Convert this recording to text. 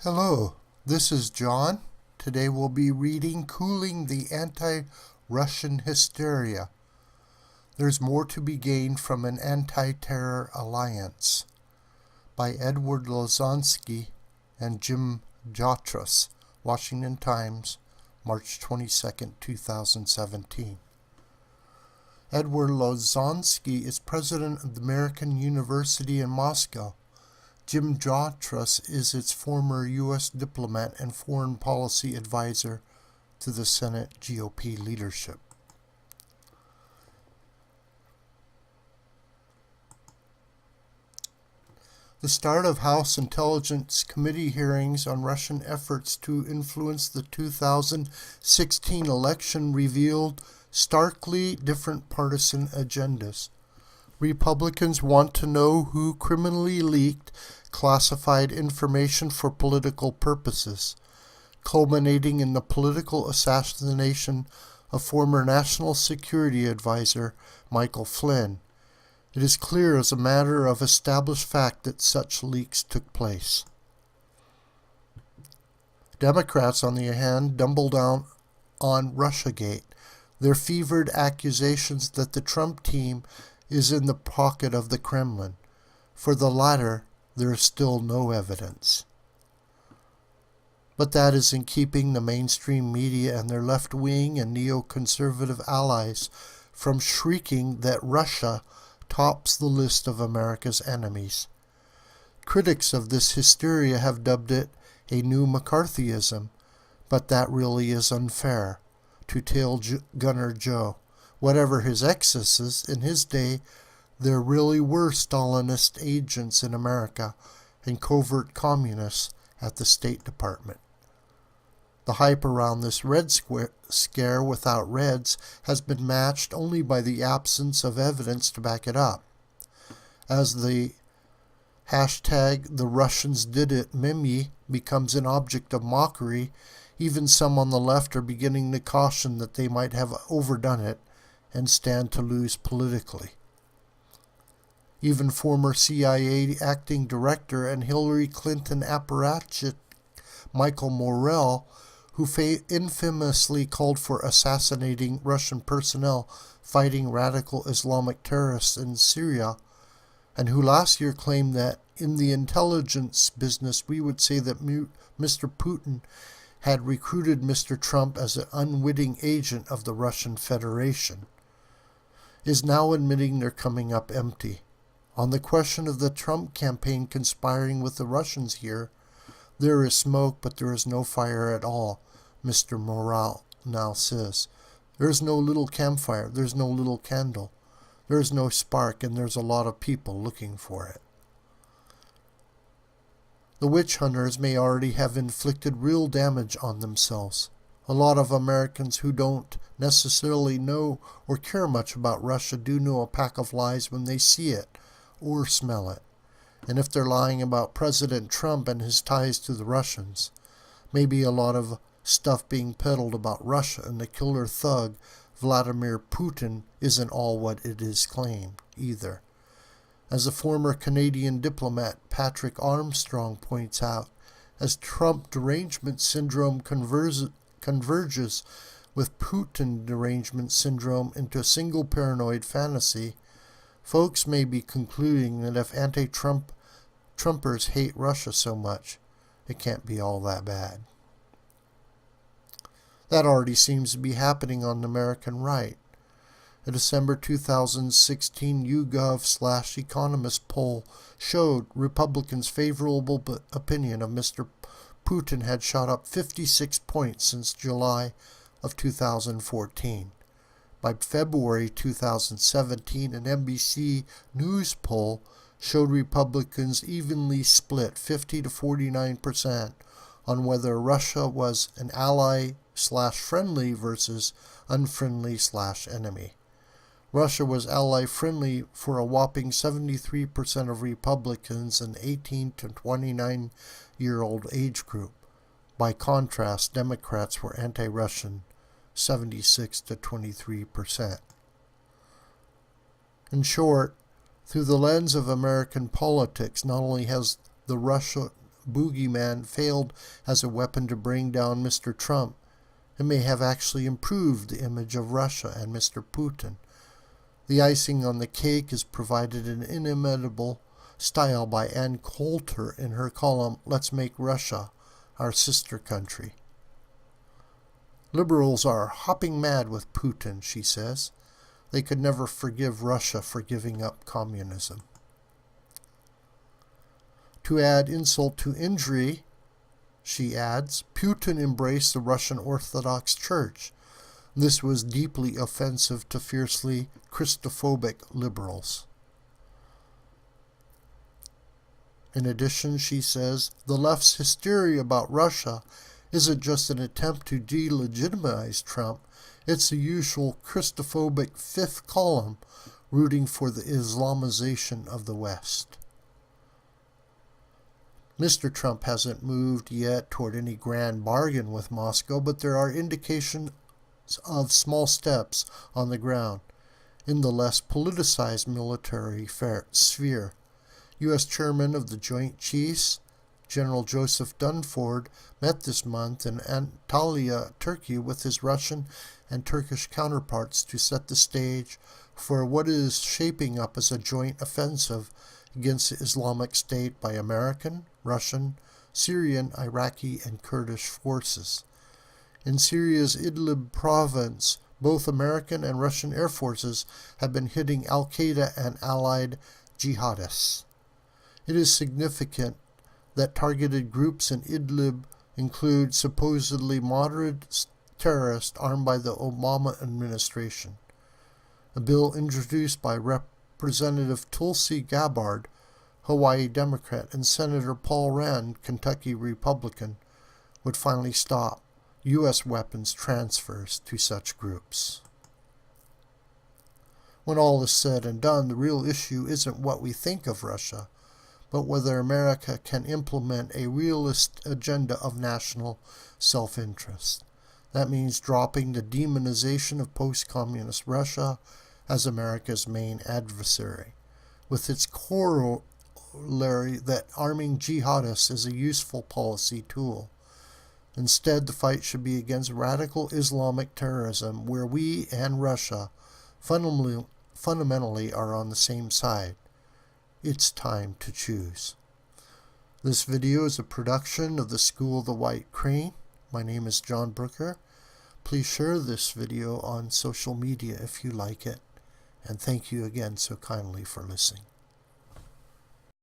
Hello, this is John. Today we'll be reading Cooling the Anti-Russian Hysteria. There's more to be gained from an anti-terror alliance by Edward Lozansky and Jim Jatras, Washington Times, March 22, 2017. Edward Lozansky is president of the American University in Moscow. Jim Jatras is its former U.S. diplomat and foreign policy advisor to the Senate GOP leadership. The start of House Intelligence Committee hearings on Russian efforts to influence the 2016 election revealed starkly different partisan agendas. Republicans want to know who criminally leaked classified information for political purposes, culminating in the political assassination of former National Security Advisor Michael Flynn. It is clear as a matter of established fact that such leaks took place. Democrats, on the other hand, doubled down on Russiagate, their fevered accusations that the Trump team is in the pocket of the Kremlin. For the latter, there is still no evidence. But that is in keeping the mainstream media and their left-wing and neoconservative allies from shrieking that Russia tops the list of America's enemies. Critics of this hysteria have dubbed it a new McCarthyism, but that really is unfair. To tell Gunner Joe, whatever his excesses, in his day there really were Stalinist agents in America and covert communists at the State Department. The hype around this Red Scare without Reds has been matched only by the absence of evidence to back it up. As the hashtag "the Russians did it" meme becomes an object of mockery, even some on the left are beginning to caution that they might have overdone it and stand to lose politically. Even former CIA acting director and Hillary Clinton apparatchik Michael Morell, who infamously called for assassinating Russian personnel fighting radical Islamic terrorists in Syria, and who last year claimed that in the intelligence business we would say that Mr. Putin had recruited Mr. Trump as an unwitting agent of the Russian Federation, is now admitting they're coming up empty. On the question of the Trump campaign conspiring with the Russians here, there is smoke, but there is no fire at all, Mr. Morale now says. There's no little campfire, there's no little candle, there's no spark, and there's a lot of people looking for it. The witch hunters may already have inflicted real damage on themselves. A lot of Americans who don't necessarily know or care much about Russia do know a pack of lies when they see it or smell it. And if they're lying about President Trump and his ties to the Russians, maybe a lot of stuff being peddled about Russia and the killer thug Vladimir Putin isn't all what it is claimed either. As a former Canadian diplomat Patrick Armstrong points out, as Trump derangement syndrome converges with Putin derangement syndrome into a single paranoid fantasy, folks may be concluding that if anti-Trumpers hate Russia so much, it can't be all that bad. That already seems to be happening on the American right. A December 2016 YouGov/Economist poll showed Republicans' favorable opinion of Mr. Putin had shot up 56 points since July of 2014. By February 2017, an NBC News poll showed Republicans evenly split 50 to 49% on whether Russia was an ally/friendly versus unfriendly/enemy. Russia was ally-friendly for a whopping 73% of Republicans in the 18 to 29-year-old age group. By contrast, Democrats were anti-Russian, 76 to 23%. In short, through the lens of American politics, not only has the Russia boogeyman failed as a weapon to bring down Mr. Trump, it may have actually improved the image of Russia and Mr. Putin. The icing on the cake is provided in inimitable style by Ann Coulter in her column, Let's Make Russia Our Sister Country. Liberals are hopping mad with Putin, she says. They could never forgive Russia for giving up communism. To add insult to injury, she adds, Putin embraced the Russian Orthodox Church. This was deeply offensive to fiercely Christophobic liberals. In addition, she says, the left's hysteria about Russia isn't just an attempt to delegitimize Trump, it's the usual Christophobic fifth column rooting for the Islamization of the West. Mr. Trump hasn't moved yet toward any grand bargain with Moscow, but there are indications of small steps on the ground in the less politicized military sphere. U.S. Chairman of the Joint Chiefs, General Joseph Dunford, met this month in Antalya, Turkey, with his Russian and Turkish counterparts to set the stage for what is shaping up as a joint offensive against the Islamic State by American, Russian, Syrian, Iraqi, and Kurdish forces. In Syria's Idlib province, both American and Russian air forces have been hitting al-Qaeda and allied jihadists. It is significant that targeted groups in Idlib include supposedly moderate terrorists armed by the Obama administration. A bill introduced by Representative Tulsi Gabbard, Hawaii Democrat, and Senator Paul Rand, Kentucky Republican, would finally stop U.S. weapons transfers to such groups. When all is said and done, the real issue isn't what we think of Russia, but whether America can implement a realist agenda of national self-interest. That means dropping the demonization of post-communist Russia as America's main adversary, with its corollary that arming jihadists is a useful policy tool. Instead, the fight should be against radical Islamic terrorism, where we and Russia fundamentally are on the same side. It's time to choose. This video is a production of the School of the White Crane. My name is John Brooker. Please share this video on social media if you like it. And thank you again so kindly for listening.